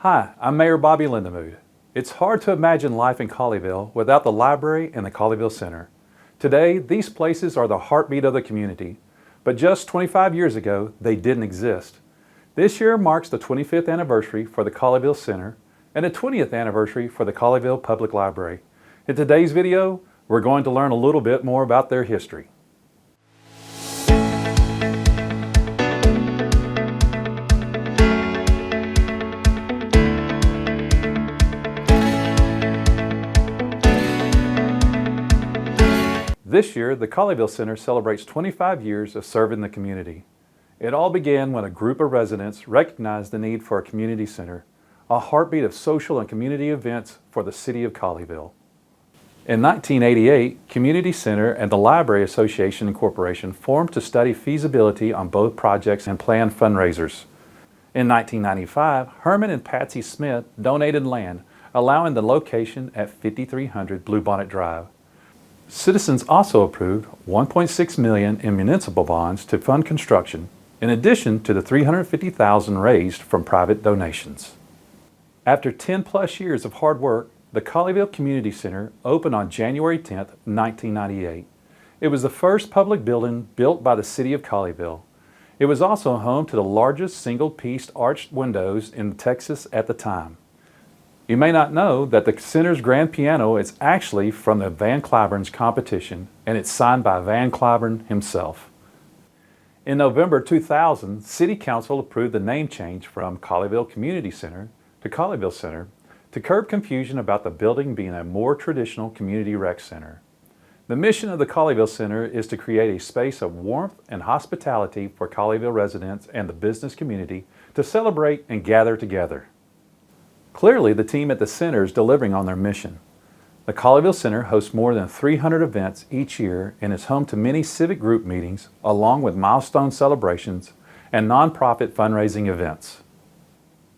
Hi, I'm Mayor Bobby Lindemood. It's hard to imagine life in Colleyville without the library and the Colleyville Center. Today, these places are the heartbeat of the community, but just 25 years ago, they didn't exist. This year marks the 25th anniversary for the Colleyville Center and the 20th anniversary for the Colleyville Public Library. In today's video, we're going to learn a little bit more about their history. This year, the Colleyville Center celebrates 25 years of serving the community. It all began when a group of residents recognized the need for a community center, a heartbeat of social and community events for the city of Colleyville. In 1988, Community Center and the Library Association Incorporation formed to study feasibility on both projects and plan fundraisers. In 1995, Herman and Patsy Smith donated land, allowing the location at 5300 Bluebonnet Drive. Citizens also approved $1.6 million in municipal bonds to fund construction, in addition to the $350,000 raised from private donations. After 10+ years of hard work, the Colleyville Community Center opened on January 10, 1998. It was the first public building built by the city of Colleyville. It was also home to the largest single-piece arched windows in Texas at the time. You may not know that the center's grand piano is actually from the Van Cliburn's competition, and it's signed by Van Cliburn himself. In November 2000, City Council approved the name change from Colleyville Community Center to Colleyville Center to curb confusion about the building being a more traditional community rec center. The mission of the Colleyville Center is to create a space of warmth and hospitality for Colleyville residents and the business community to celebrate and gather together. Clearly, the team at the center is delivering on their mission. The Colleyville Center hosts more than 300 events each year and is home to many civic group meetings, along with milestone celebrations and nonprofit fundraising events.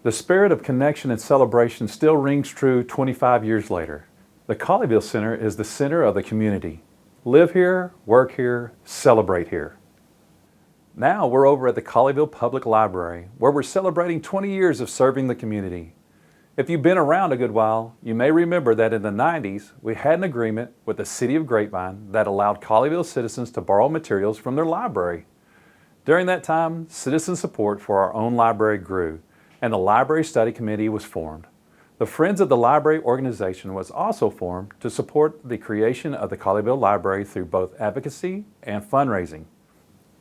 The spirit of connection and celebration still rings true 25 years later. The Colleyville Center is the center of the community. Live here, work here, celebrate here. Now we're over at the Colleyville Public Library, where we're celebrating 20 years of serving the community. If you've been around a good while, you may remember that in the 90s, we had an agreement with the City of Grapevine that allowed Colleyville citizens to borrow materials from their library. During that time, citizen support for our own library grew, and the Library Study Committee was formed. The Friends of the Library organization was also formed to support the creation of the Colleyville Library through both advocacy and fundraising.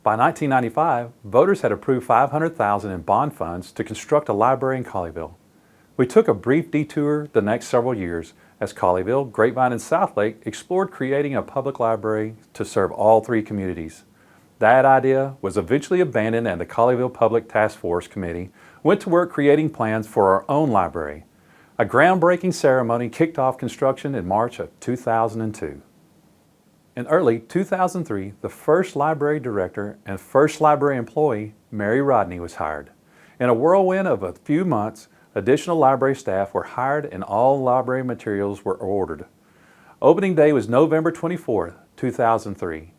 By 1995, voters had approved $500,000 in bond funds to construct a library in Colleyville. We took a brief detour the next several years as Colleyville, Grapevine, and Southlake explored creating a public library to serve all three communities. That idea was eventually abandoned, and the Colleyville Public Task Force Committee went to work creating plans for our own library. A groundbreaking ceremony kicked off construction in March of 2002. In early 2003, the first library director and first library employee, Mary Rodney, was hired. In a whirlwind of a few months, additional library staff were hired and all library materials were ordered. Opening day was November 24, 2003.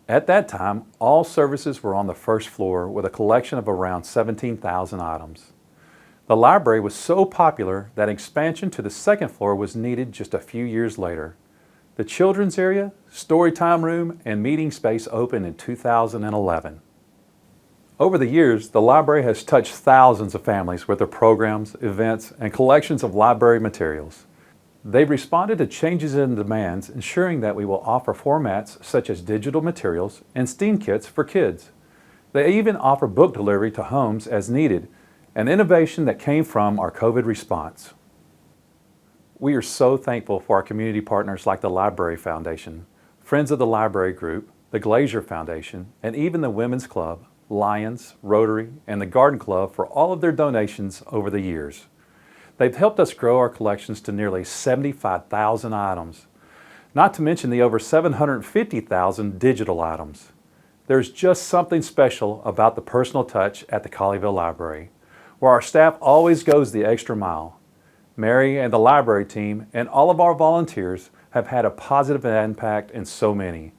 At that time, all services were on the first floor with a collection of around 17,000 items. The library was so popular that expansion to the second floor was needed just a few years later. The children's area, storytime room, and meeting space opened in 2011. Over the years, the library has touched thousands of families with their programs, events, and collections of library materials. They've responded to changes in demands, ensuring that we will offer formats such as digital materials and STEAM kits for kids. They even offer book delivery to homes as needed, an innovation that came from our COVID response. We are so thankful for our community partners like the Library Foundation, Friends of the Library Group, the Glazier Foundation, and even the Women's Club, Lions, Rotary, and the Garden Club for all of their donations over the years. They've helped us grow our collections to nearly 75,000 items, not to mention the over 750,000 digital items. There's just something special about the personal touch at the Colleyville Library, where our staff always goes the extra mile. Mary and the library team and all of our volunteers have had a positive impact in so many.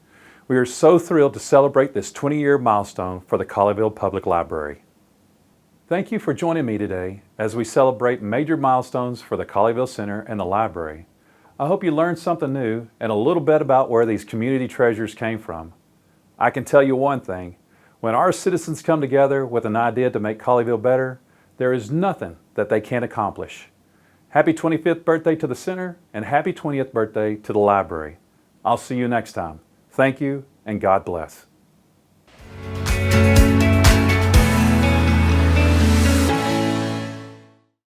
We are so thrilled to celebrate this 20-year milestone for the Colleyville Public Library. Thank you for joining me today as we celebrate major milestones for the Colleyville Center and the library. I hope you learned something new and a little bit about where these community treasures came from. I can tell you one thing, when our citizens come together with an idea to make Colleyville better, there is nothing that they can't accomplish. Happy 25th birthday to the center and happy 20th birthday to the library. I'll see you next time. Thank you and God bless.